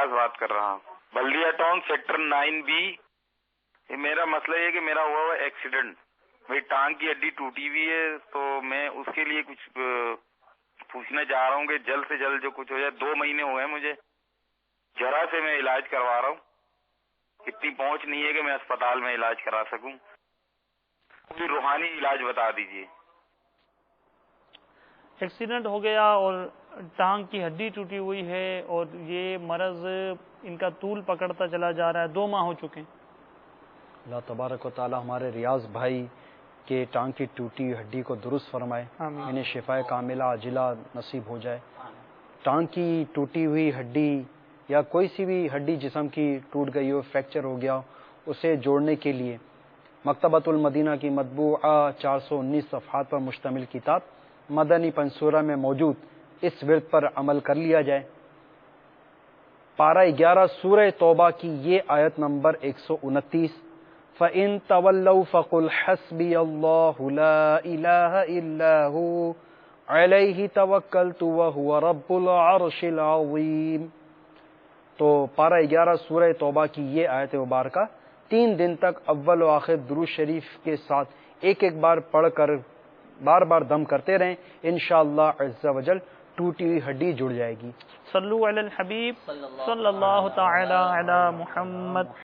ریاض بات کر رہا ہوں، بلدیہ ٹاؤن سیکٹر 9B۔ میرا مسئلہ یہ ہے کہ میرا ہوا ہوا ایکسیڈنٹ، میری ٹانگ کی ہڈی ٹوٹی ہوئی ہے، تو میں اس کے لیے کچھ پوچھنا چاہ رہا ہوں کہ جلد سے جلد جو کچھ ہو جائے۔ 2 مہینے ہوئے ہیں مجھے، جرا سے میں علاج کروا رہا ہوں، اتنی پہنچ نہیں ہے کہ میں اسپتال میں علاج کرا سکوں، کوئی روحانی علاج بتا دیجیے۔ ایکسیڈنٹ ہو گیا اور ٹانگ کی ہڈی ٹوٹی ہوئی ہے، اور یہ مرض ان کا طول پکڑتا چلا جا رہا ہے، 2 ماہ ہو چکے ہیں۔ اللہ تبارک و تعالی ہمارے ریاض بھائی کے ٹانگ کی ٹوٹی ہڈی کو درست فرمائے، آمین۔ انہیں شفائے کاملہ عاجلہ نصیب ہو جائے۔ ٹانگ کی ٹوٹی ہوئی ہڈی یا کوئی سی بھی ہڈی جسم کی ٹوٹ گئی ہو، فریکچر ہو گیا، اسے جوڑنے کے لیے مکتبۃ المدینہ کی مطبوعہ 419 صفحات پر مشتمل کتاب مدنی پنصورہ میں موجود اس ورد پر عمل کر لیا جائے۔ پارہ 11 سورہ توبہ کی یہ آیت نمبر 129، فَإِن تَوَلَّوْا فَقُلْ حَسْبِيَ اللَّهُ لَا إِلَٰهَ إِلَّا هُوَ عَلَيْهِ تَوَكَّلْتُ وَهُوَ رَبُّ الْعَرْشِ الْعَظِيمِ۔ تو پارہ 11 سورہ توبہ کی یہ آیت مبارکہ 3 دن تک اول و آخر درود شریف کے ساتھ ایک ایک بار پڑھ کر بار بار دم کرتے رہیں، انشاءاللہ عز و جل ٹوٹی ہوئی ہڈی جڑ جائے گی۔ صلو علی الحبیب صلی اللہ تعالی علی محمد۔